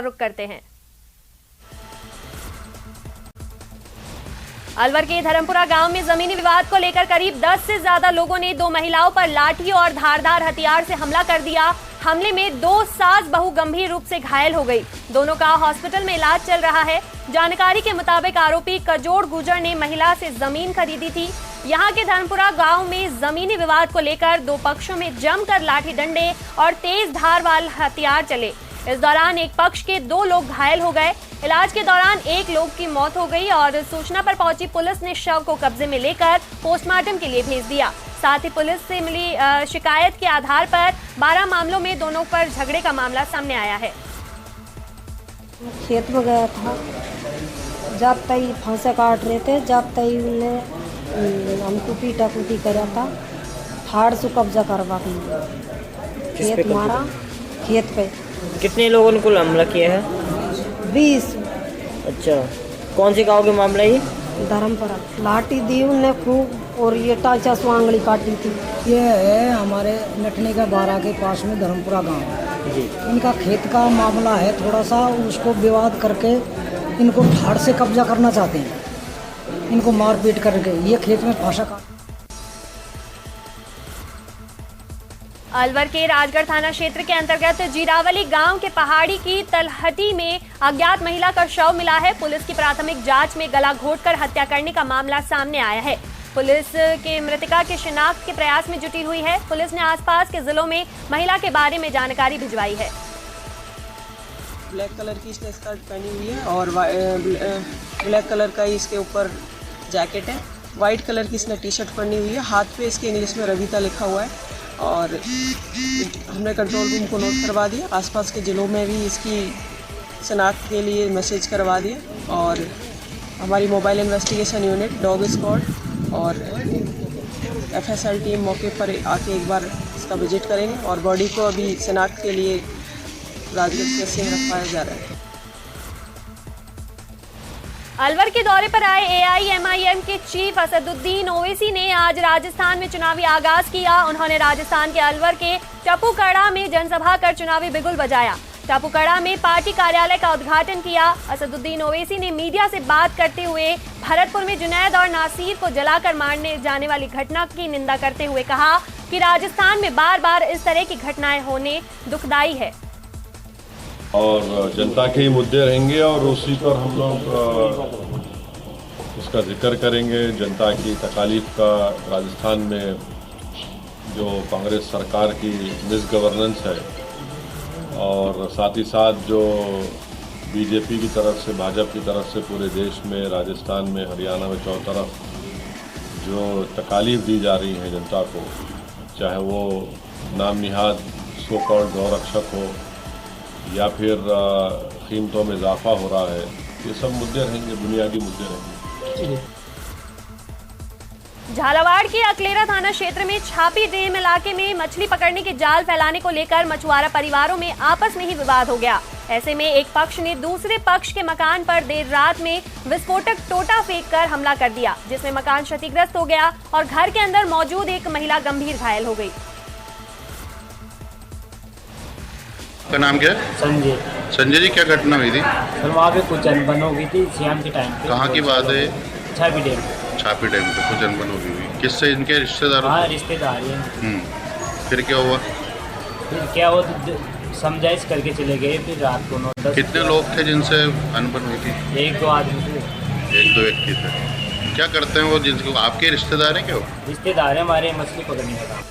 रुख करते हैं। अलवर के धर्मपुरा गांव में जमीनी विवाद को लेकर करीब 10 से ज्यादा लोगों ने दो महिलाओं पर लाठी और धारदार हथियार से हमला कर दिया। हमले में दो सास बहू गंभीर रूप से घायल हो गई। दोनों का हॉस्पिटल में इलाज चल रहा है। जानकारी के मुताबिक आरोपी कजोड़ गुजर ने महिला से जमीन खरीदी थी। यहां के धर्मपुरा गांव में जमीनी विवाद को लेकर दो पक्षों में जमकर लाठी डंडे और तेज धार वाले हथियार चले। इस दौरान एक पक्ष के दो लोग घायल हो गए। इलाज के दौरान एक लोग की मौत हो गई और सूचना पर पहुंची पुलिस ने शव को कब्जे में लेकर पोस्टमार्टम के लिए भेज दिया। साथ ही पुलिस से मिली शिकायत के आधार पर 12 मामलों में दोनों पर झगड़े का मामला सामने आया है। खेत में गया था, जब तई फांसे काट रहे थे, जब तई उन्हें हमको पीटा कूटी करा था, फाड़ से कब्जा करवा के खेत मारा। खेत पे कितने लोगों ने कुल हमला किया है? 20। अच्छा, कौन से गांव के मामला है? धर्मपुरा। लाठी दी उन्हें खूब और ये टाचा स्वांगली काटी थी। ये है हमारे नटने का बारा के पास में धर्मपुरा गांव जी। इनका खेत का मामला है, थोड़ा सा उसको विवाद करके इनको फाड़ से कब्जा करना चाहते हैं। इनको मारपीट करके ये खेत में फांसा काट। अलवर के राजगढ़ थाना क्षेत्र के अंतर्गत जीरावली गांव के पहाड़ी की तलहटी में अज्ञात महिला का शव मिला है। पुलिस की प्राथमिक जांच में गला घोंटकर हत्या करने का मामला सामने आया है। पुलिस के मृतका के शिनाख्त के प्रयास में जुटी हुई है। पुलिस ने आसपास के जिलों में महिला के बारे में जानकारी भिजवाई है। ब्लैक कलर की इसने स्कर्ट पहनी हुई है और ब्लैक कलर का ही इसके ऊपर जैकेट है। वाइट कलर की इसने टी शर्ट पहनी हुई है। हाथ पे इसके इंग्लिश में रविता लिखा हुआ है और हमने कंट्रोल रूम को नोट करवा दिया। आसपास के ज़िलों में भी इसकी शनाख्त के लिए मैसेज करवा दिया और हमारी mobile investigation unit, dog squad और FSL टीम मौके पर आके एक बार इसका विजिट करेंगे और बॉडी को अभी शनाख्त के लिए राजगढ़ से रखवाया जा रहा है। अलवर के दौरे पर आए AIMIM के चीफ असदुद्दीन ओवैसी ने आज राजस्थान में चुनावी आगाज किया। उन्होंने राजस्थान के अलवर के टपूकड़ा में जनसभा कर चुनावी बिगुल बजाया। टपूकड़ा में पार्टी कार्यालय का उद्घाटन किया। असदुद्दीन ओवैसी ने मीडिया से बात करते हुए भरतपुर में जुनैद और नासिर को जलाकर मारने जाने वाली घटना की निंदा करते हुए कहा कि राजस्थान में बार बार इस तरह की घटनाएं होने दुखदाई है और जनता के ही मुद्दे रहेंगे और उसी पर हम लोग उसका जिक्र करेंगे। जनता की तकालीफ का राजस्थान में जो कांग्रेस सरकार की मिसगवर्नेंस है और साथ ही साथ जो बीजेपी की तरफ से, भाजपा की तरफ से पूरे देश में, राजस्थान में, हरियाणा में चारों तरफ जो तकालीफ दी जा रही है जनता को, चाहे वो नाम निहाद सो कॉल्ड गौरक्षक हो या फिर कीमतों में इजाफा हो रहा है, ये सब मुद्दे रहेंगे, बुनियादी मुद्दे रहेंगे। झालावाड़ के अकलेरा थाना क्षेत्र में छापी डैम इलाके में मछली पकड़ने के जाल फैलाने को लेकर मछुआरा परिवारों में आपस में ही विवाद हो गया। ऐसे में एक पक्ष ने दूसरे पक्ष के मकान पर देर रात में विस्फोटक टोटा फेंककर हमला कर दिया, जिसमें मकान क्षतिग्रस्त हो गया और घर के अंदर मौजूद एक महिला गंभीर घायल हो गई। आपका नाम क्या है? संजय। संजय जी, क्या घटना हुई थी? सर वहाँ पे कुछ अनबन हो गई थी शाम के टाइम पे। कहाँ की बात है? छापी डैम। छापी डैम पे कुछ अनबन हो गई। किससे? इनके रिश्तेदारों? हाँ, रिश्तेदार हैं। फिर क्या हुआ? फिर क्या वो समझाइश करके चले गए। फिर रात को 9-10। कितने लोग थे जिनसे अनबन हुई थी? 1-2 आदमी थे। 1-2 व्यक्ति थे। क्या करते हैं वो? जिनको आपके रिश्तेदार हैं क्या वो? रिश्तेदार हैं हमारे, मछली पकड़ने का काम।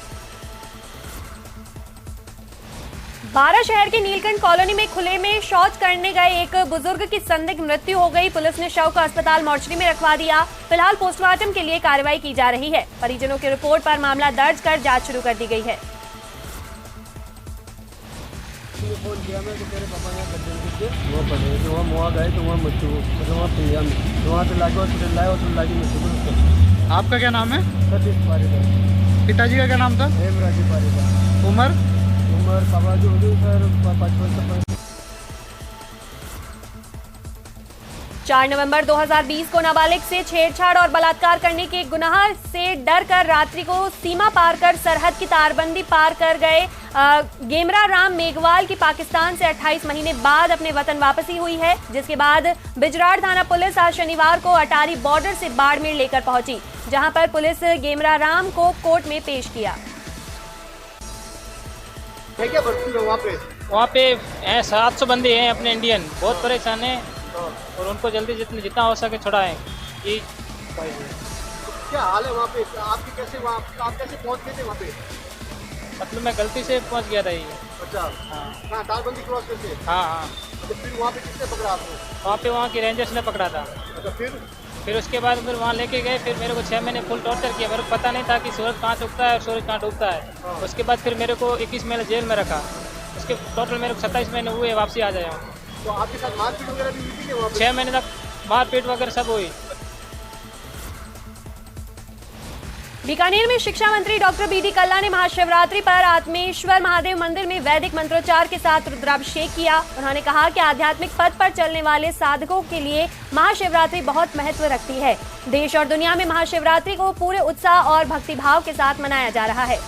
बारा शहर के नीलकंठ कॉलोनी में खुले में शौच करने गए एक बुजुर्ग की संदिग्ध मृत्यु हो गई। पुलिस ने शव को अस्पताल मोर्चरी में रखवा दिया। फिलहाल पोस्टमार्टम के लिए कार्रवाई की जा रही है। परिजनों की रिपोर्ट पर मामला दर्ज कर जांच शुरू कर दी गई है। आपका क्या नाम है? पिताजी का क्या नाम था? उम्र? 4 नवंबर 2020 को नाबालिग से छेड़छाड़ और बलात्कार करने के गुनाह से डर कर रात्रि को सीमा पार कर सरहद की तारबंदी पार कर गए गेमरा राम मेघवाल की पाकिस्तान से 28 महीने बाद अपने वतन वापसी हुई है, जिसके बाद बिजराड़ थाना पुलिस आज शनिवार को अटारी बॉर्डर से बाड़मेर लेकर पहुंची, जहां पर पुलिस गेमरा राम को कोर्ट में पेश किया। वहाँ पे 700 बंदे हैं अपने इंडियन, बहुत परेशान हैं और उनको जल्दी जितना हो सके छुड़ाएं। क्या हाल है वहाँ पे? आपकी कैसे आप कैसे पहुँच गए थे वहाँ पे? मतलब मैं गलती से पहुँच गया था ये। अच्छा, हाँ, तारबंदी क्रॉस करके? हाँ। तो फिर वहाँ पे किसने पकड़ा आपको? वहाँ की रेंजर्स ने पकड़ा था। अच्छा, फिर उसके बाद फिर वहाँ लेके गए, फिर मेरे को 6 महीने फुल टॉर्चर किया। मेरे को पता नहीं था कि सूरज कहाँ से उगता है और सूरज कहाँ डूबता है। उसके बाद फिर मेरे को 21 महीने जेल में रखा। उसके टोटल मेरे को 27 महीने हुए वापसी आ जाए। तो आपके साथ मारपीट वगैरह भी हुई थी वहाँ पे? 6 महीने तक मारपीट वगैरह सब हुई। बीकानेर में शिक्षा मंत्री डॉक्टर बीडी कल्ला ने महाशिवरात्रि पर आत्मेश्वर महादेव मंदिर में वैदिक मंत्रोच्चार के साथ रुद्राभिषेक किया। उन्होंने कहा कि आध्यात्मिक पथ पर चलने वाले साधकों के लिए महाशिवरात्रि बहुत महत्व रखती है। देश और दुनिया में महाशिवरात्रि को पूरे उत्साह और भक्तिभाव के साथ मनाया जा रहा है।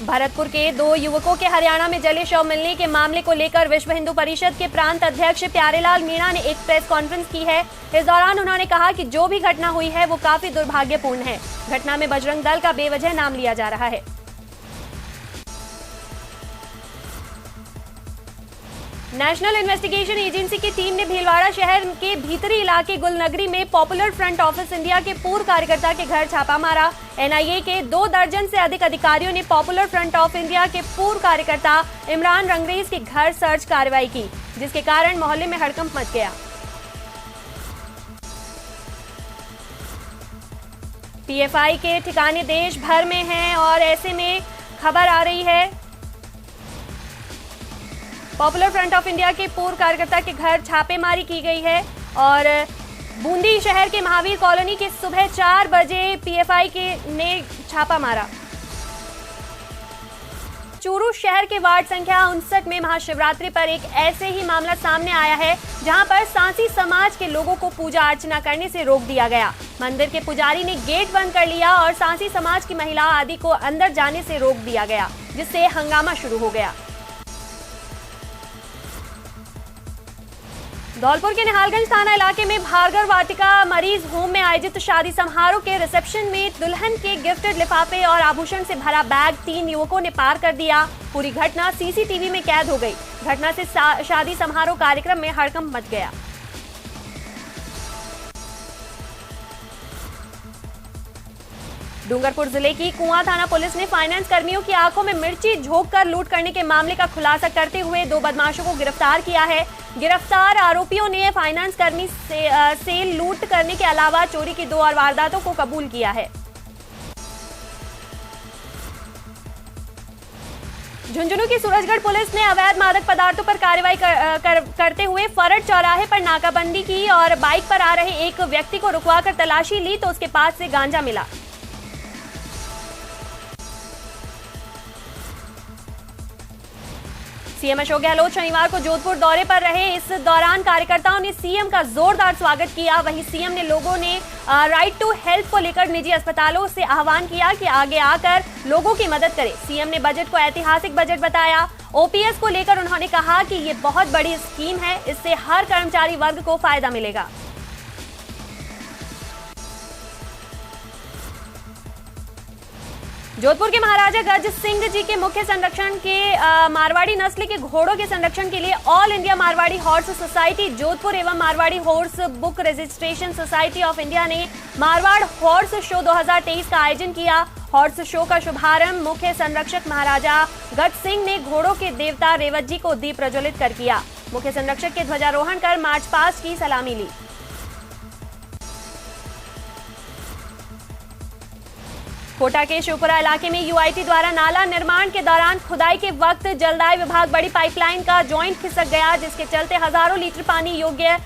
भरतपुर के 2 युवकों के हरियाणा में जले शव मिलने के मामले को लेकर विश्व हिंदू परिषद के प्रांत अध्यक्ष प्यारेलाल मीणा ने एक प्रेस कॉन्फ्रेंस की है। इस दौरान उन्होंने कहा कि जो भी घटना हुई है वो काफी दुर्भाग्यपूर्ण है। घटना में बजरंग दल का बेवजह नाम लिया जा रहा है। नेशनल इन्वेस्टिगेशन एजेंसी की टीम ने भीलवाड़ा शहर के भीतरी इलाके गुलनगरी में पॉपुलर फ्रंट ऑफिस इंडिया के पूर्व कार्यकर्ता के घर छापा मारा। एनआईए के 2 दर्जन से अधिक अधिकारियों ने पॉपुलर फ्रंट ऑफ इंडिया के पूर्व कार्यकर्ता इमरान रंगरेज के घर सर्च कार्रवाई की, जिसके कारण मोहल्ले में हड़कंप मच गया। पीएफआई के ठिकाने देश भर में हैं और ऐसे में खबर आ रही है पॉपुलर फ्रंट ऑफ इंडिया के पूर्व कार्यकर्ता के घर छापेमारी की गई है और बूंदी शहर के महावीर कॉलोनी के सुबह 4 बजे पीएफआई ने छापा मारा। चूरू शहर के वार्ड संख्या 59 में महाशिवरात्रि पर एक ऐसे ही मामला सामने आया है, जहां पर सांसी समाज के लोगों को पूजा अर्चना करने से रोक दिया गया। मंदिर के पुजारी ने गेट बंद कर लिया और सांसी समाज की महिला आदि को अंदर जाने से रोक दिया गया, जिससे हंगामा शुरू हो गया। धौलपुर के निहालगंज थाना इलाके में भार्गव वाटिका मरीज होम में आयोजित शादी समारोह के रिसेप्शन में दुल्हन के गिफ्टेड लिफाफे और आभूषण से भरा बैग 3 युवकों ने पार कर दिया। पूरी घटना सीसीटीवी में कैद हो गई। घटना से शादी समारोह कार्यक्रम में हड़कंप मच गया। डूंगरपुर जिले की कुआं थाना पुलिस ने फाइनेंस कर्मियों की आंखों में मिर्ची झोंककर लूट करने के मामले का खुलासा करते हुए 2 बदमाशों को गिरफ्तार किया है। गिरफ्तार आरोपियों ने फाइनेंस कर्मी से लूट करने के अलावा चोरी की 2 और वारदातों को कबूल किया है। झुंझुनू की सूरजगढ़ पुलिस ने अवैध मादक पदार्थों पर कार्रवाई करते हुए फरट चौराहे पर नाकाबंदी की और बाइक पर आ रहे एक व्यक्ति को रुकवाकर तलाशी ली तो उसके पास से गांजा मिला। सीएम अशोक गहलोत शनिवार को जोधपुर दौरे पर रहे। इस दौरान कार्यकर्ताओं ने सीएम का जोरदार स्वागत किया। वहीं सीएम ने लोगों ने राइट टू हेल्थ को लेकर निजी अस्पतालों से आह्वान किया कि आगे आकर लोगों की मदद करें। सीएम ने बजट को ऐतिहासिक बजट बताया। ओपीएस को लेकर उन्होंने कहा कि ये बहुत बड़ी स्कीम है, इससे हर कर्मचारी वर्ग को फायदा मिलेगा। जोधपुर के महाराजा गज सिंह जी के मुख्य संरक्षण के मारवाड़ी नस्ल के घोड़ों के संरक्षण के लिए all India Marwari horse society Jodhpur एवं Marwari horse book registration society of India ने मारवाड़ हॉर्स शो 2023 का आयोजन किया। हॉर्स शो का शुभारंभ मुख्य संरक्षक महाराजा गज सिंह ने घोड़ों के देवता रेवत जी को दीप प्रज्वलित कर किया। मुख्य संरक्षक के ध्वजारोहण कर मार्च पास्ट की सलामी ली। कोटा के शिवपुरा इलाके में यूआईटी द्वारा नाला निर्माण के दौरान खुदाई के वक्त जलदाय विभाग बड़ी पाइपलाइन का जॉइंट खिसक गया, जिसके चलते हजारों लीटर पानी योग्य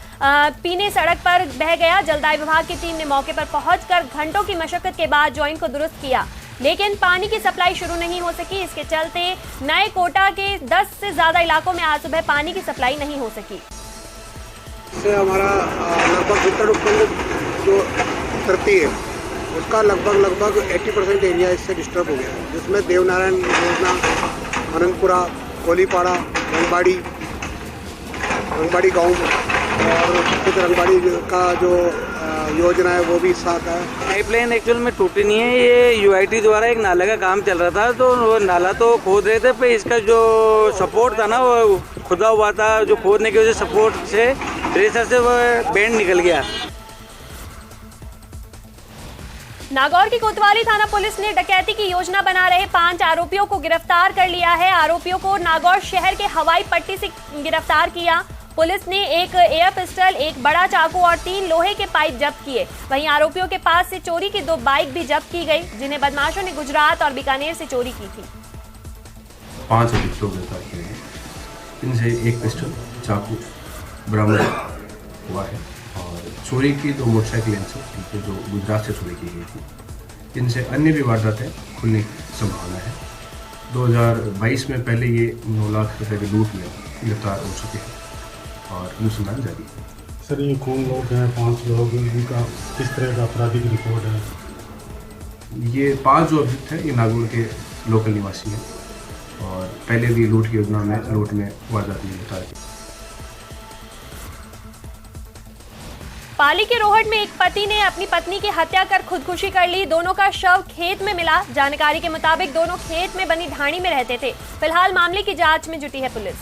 पीने सड़क पर बह गया। जलदाय विभाग की टीम ने मौके पर पहुंचकर घंटों की मशक्कत के बाद जॉइंट को दुरुस्त किया, लेकिन पानी की सप्लाई शुरू नहीं हो सकी। इसके चलते नए कोटा के 10 से ज्यादा इलाकों में आज सुबह पानी की सप्लाई नहीं हो सकी। इससे हमारा लगभग 70% जो करती है उसका लगभग 80% एरिया इससे डिस्टर्ब हो गया है, जिसमें देवनारायण योजना, अनंतपुरा, कोलीपाड़ा, रंगबाड़ी गांव और कुछ रंगबाड़ी का जो योजना है वो भी साथ है। पाइपलाइन एक्चुअल में टूटी नहीं है, ये यूआईटी द्वारा एक नाले का काम चल रहा था, तो वो नाला तो खोद रहे थे, पर इसका जो सपोर्ट था ना वो खुदा हुआ था, जो खोदने की वजह से सपोर्ट से रेसर से वो बैंड निकल गया। नागौर की कोतवाली थाना पुलिस ने डकैती की योजना बना रहे 5 आरोपियों को गिरफ्तार कर लिया है। आरोपियों को नागौर शहर के हवाई पट्टी से गिरफ्तार किया। पुलिस ने एक एयर पिस्टल, एक बड़ा चाकू और 3 लोहे के पाइप जब्त किए। वहीं आरोपियों के पास से चोरी की 2 बाइक भी जब्त की गई, जिन्हें बदमाशों ने गुजरात और बीकानेर से चोरी की थी। 5 अभियुक्तों को गिरफ्तार किए हैं। इनसे एक पिस्टल, चाकू बरामद हुआ है और चोरी की 2 मोटरसाइकिल इनसे जो गुजरात से चोरी की गई थी। इनसे अन्य भी वारदातें खुलने की संभावना है। 2022 में पहले ये 9 लाख रुपए की लूट में गिरफ्तार हो चुके हैं और अनुसंधान जारी है। सर, ये कौन लोग हैं? 5 लोग, इनका किस तरह का आपराधिक रिकॉर्ड है? ये 5 जो अभियुक्त हैं ये नागौर के लोकल निवासी हैं और पहले भी लूट की योजना में वारदात में गिरफ्तार किया। पाली के रोहट में एक पति ने अपनी पत्नी की हत्या कर खुदकुशी कर ली। दोनों का शव खेत में मिला। जानकारी के मुताबिक दोनों खेत में बनी ढाणी में रहते थे। फिलहाल मामले की जांच में जुटी है पुलिस।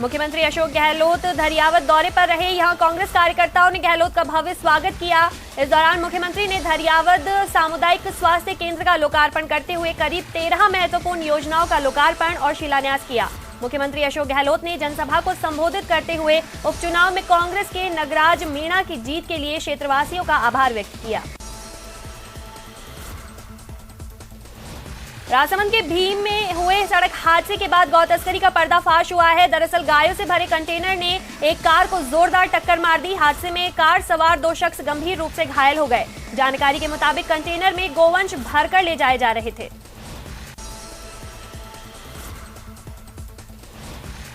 मुख्यमंत्री अशोक गहलोत धरियावद दौरे पर रहे। यहां कांग्रेस कार्यकर्ताओं ने गहलोत का भव्य स्वागत किया। इस दौरान मुख्यमंत्री ने धरियावद सामुदायिक स्वास्थ्य केंद्र का लोकार्पण करते हुए करीब 13 महत्वपूर्ण योजनाओं का लोकार्पण और शिलान्यास किया। मुख्यमंत्री अशोक गहलोत ने जनसभा को संबोधित करते हुए उपचुनाव में कांग्रेस के नगराज मीणा की जीत के लिए क्षेत्रवासियों का आभार व्यक्त किया। राजसमंद के भीम में हुए सड़क हादसे के बाद गौ तस्करी का पर्दाफाश हुआ है। दरअसल गायों से भरे कंटेनर ने एक कार को जोरदार टक्कर मार दी। हादसे में कार सवार 2 शख्स गंभीर रूप से घायल हो गए। जानकारी के मुताबिक कंटेनर में गोवंश भरकर ले जाए जा रहे थे।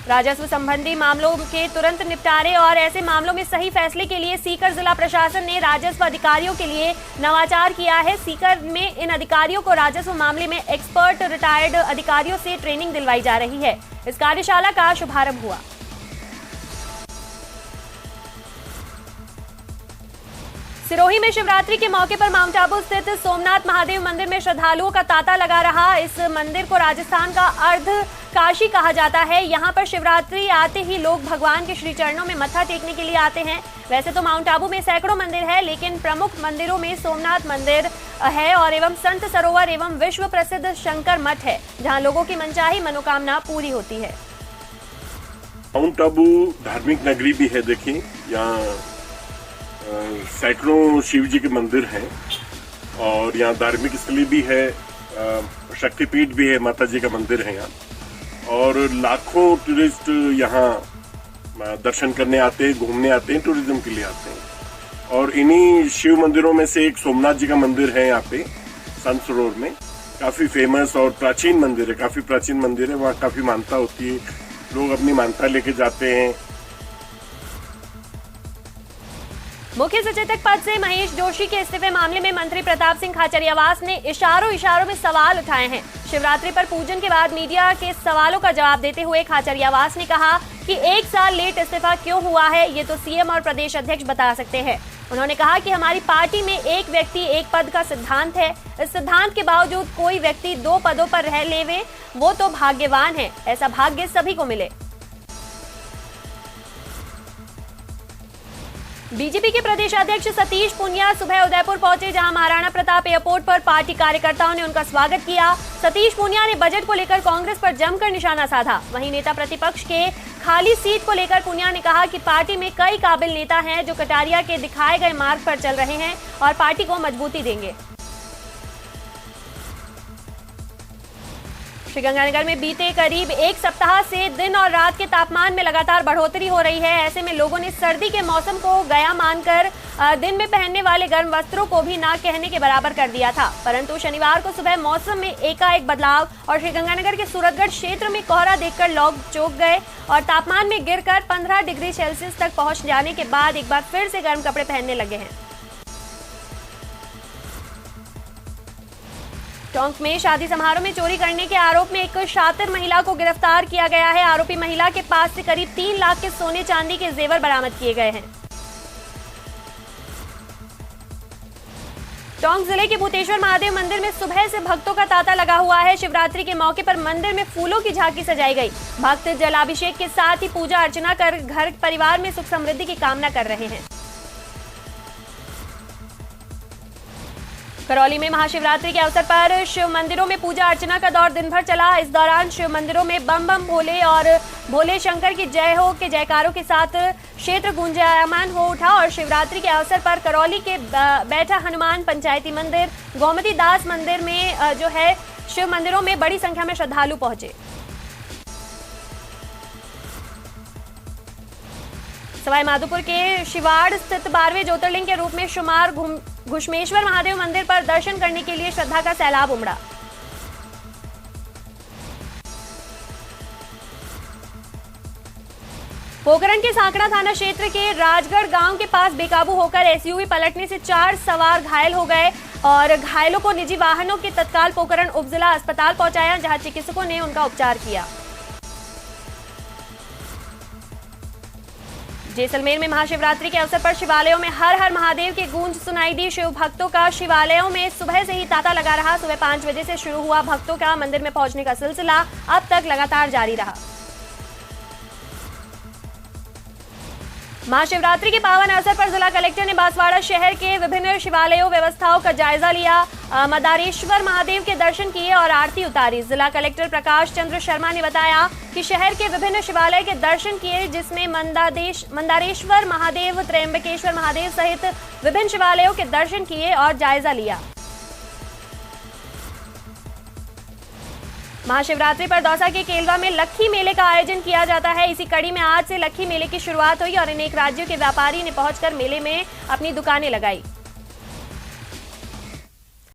राजस्व संबंधी मामलों के तुरंत निपटारे और ऐसे मामलों में सही फैसले के लिए सीकर जिला प्रशासन ने राजस्व अधिकारियों के लिए नवाचार किया है। सीकर में इन अधिकारियों को राजस्व मामले में एक्सपर्ट रिटायर्ड अधिकारियों से ट्रेनिंग दिलवाई जा रही है। इस कार्यशाला का शुभारंभ हुआ। सिरोही में शिवरात्रि के मौके पर माउंट आबू स्थित सोमनाथ महादेव मंदिर में श्रद्धालुओं का तांता लगा रहा। इस मंदिर को राजस्थान का अर्ध काशी कहा जाता है। यहाँ पर शिवरात्रि आते ही लोग भगवान के श्री चरणों में मत्था टेकने के लिए आते हैं। वैसे तो माउंट आबू में सैकड़ों मंदिर है, लेकिन प्रमुख मंदिरों में सोमनाथ मंदिर है और एवं संत सरोवर एवं विश्व प्रसिद्ध शंकर मठ है, जहाँ लोगों की मनचाही मनोकामना पूरी होती है। माउंट आबू धार्मिक नगरी भी है। देखिए, यहाँ सैकड़ों शिव जी के मंदिर हैं और यहाँ धार्मिक स्थली भी है, शक्तिपीठ भी है, माता जी का मंदिर है यहाँ और लाखों टूरिस्ट यहाँ दर्शन करने आते हैं, घूमने आते हैं, टूरिज्म के लिए आते हैं। और इन्हीं शिव मंदिरों में से एक सोमनाथ जी का मंदिर है यहाँ पे संत सरोवर में, काफी फेमस और प्राचीन मंदिर है, काफी प्राचीन मंदिर है। वहाँ काफी मान्यता होती है, लोग अपनी मान्यता लेके जाते हैं। मुख्य सचेतक पद से महेश जोशी के इस्तीफे मामले में मंत्री प्रताप सिंह खाचरियावास ने इशारों में सवाल उठाए हैं। शिवरात्रि पर पूजन के बाद मीडिया के सवालों का जवाब देते हुए खाचरियावास ने कहा कि 1 साल लेट इस्तीफा क्यों हुआ है, ये तो सीएम और प्रदेश अध्यक्ष बता सकते हैं। उन्होंने कहा कि हमारी पार्टी में एक व्यक्ति एक पद का सिद्धांत है। इस सिद्धांत के बावजूद कोई व्यक्ति 2 पदों पर रह लेवे, वो तो भाग्यवान है। ऐसा भाग्य सभी को मिले। बीजेपी के प्रदेश अध्यक्ष सतीश पूनिया सुबह उदयपुर पहुंचे, जहां महाराणा प्रताप एयरपोर्ट पर पार्टी कार्यकर्ताओं ने उनका स्वागत किया। सतीश पूनिया ने बजट को लेकर कांग्रेस पर जमकर निशाना साधा। वहीं नेता प्रतिपक्ष के खाली सीट को लेकर पूनिया ने कहा कि पार्टी में कई काबिल नेता हैं जो कटारिया के दिखाए गए मार्ग पर चल रहे हैं और पार्टी को मजबूती देंगे। श्रीगंगानगर में बीते करीब 1 सप्ताह से दिन और रात के तापमान में लगातार बढ़ोतरी हो रही है। ऐसे में लोगों ने सर्दी के मौसम को गया मानकर दिन में पहनने वाले गर्म वस्त्रों को भी ना कहने के बराबर कर दिया था। परंतु शनिवार को सुबह मौसम में एकाएक बदलाव और श्रीगंगानगर के सूरतगढ़ क्षेत्र में कोहरा देखकर लोग चौंक गए और तापमान में गिरकर 15 डिग्री सेल्सियस तक पहुंच जाने के बाद एक बार फिर से गर्म कपड़े पहनने लगे हैं। टोंक में शादी समारोह में चोरी करने के आरोप में एक शातिर महिला को गिरफ्तार किया गया है। आरोपी महिला के पास से करीब 3 लाख के सोने चांदी के जेवर बरामद किए गए हैं। टोंक जिले के भूतेश्वर महादेव मंदिर में सुबह से भक्तों का तांता लगा हुआ है। शिवरात्रि के मौके पर मंदिर में फूलों की झांकी सजाई गई। भक्त जलाभिषेक के साथ ही पूजा अर्चना कर घर परिवार में सुख समृद्धि की कामना कर रहे हैं। करौली में महाशिवरात्रि के अवसर पर शिव मंदिरों में पूजा अर्चना का दौर दिन भर चला। इस दौरान शिव मंदिरों में बम बम भोले और भोले शंकर की जय हो के जयकारों के साथ क्षेत्र गुंजायमान हो उठा और शिवरात्रि के अवसर पर करौली के बैठा हनुमान पंचायती मंदिर, गोमती दास मंदिर में जो है शिव मंदिरों में बड़ी संख्या में श्रद्धालु पहुंचे। सवाई माधोपुर के शिवाड़ स्थित 12वें ज्योतिर्लिंग के रूप में शुमार घुश्मेश्वर महादेव मंदिर पर दर्शन करने के लिए श्रद्धा का सैलाब उमड़ा। पोखरण के सांकड़ा थाना क्षेत्र के राजगढ़ गांव के पास बेकाबू होकर एसयूवी पलटने से 4 सवार घायल हो गए और घायलों को निजी वाहनों के तत्काल पोखरण उपजिला अस्पताल पहुंचाया, जहां चिकित्सकों ने उनका उपचार किया। जैसलमेर में महाशिवरात्रि के अवसर पर शिवालयों में हर हर महादेव की गूंज सुनाई दी। शिव भक्तों का शिवालयों में सुबह से ही तांता लगा रहा। सुबह 5 बजे से शुरू हुआ भक्तों का मंदिर में पहुंचने का सिलसिला अब तक लगातार जारी रहा। महाशिवरात्रि के पावन अवसर पर जिला कलेक्टर ने बांसवाड़ा शहर के विभिन्न शिवालयों व्यवस्थाओं का जायजा लिया। मदारेश्वर महादेव के दर्शन किए और आरती उतारी। जिला कलेक्टर प्रकाश चंद्र शर्मा ने बताया कि शहर के विभिन्न शिवालय के दर्शन किए, जिसमें मंदारेश्वर महादेव, त्र्यंबकेश्वर महादेव सहित विभिन्न शिवालयों के दर्शन किए और जायजा लिया। महाशिवरात्रि पर दौसा के केलवा में लक्खी मेले का आयोजन किया जाता है। इसी कड़ी में आज से लक्खी मेले की शुरुआत हुई और अनेक राज्यों के व्यापारी ने पहुंचकर मेले में अपनी दुकानें लगाई।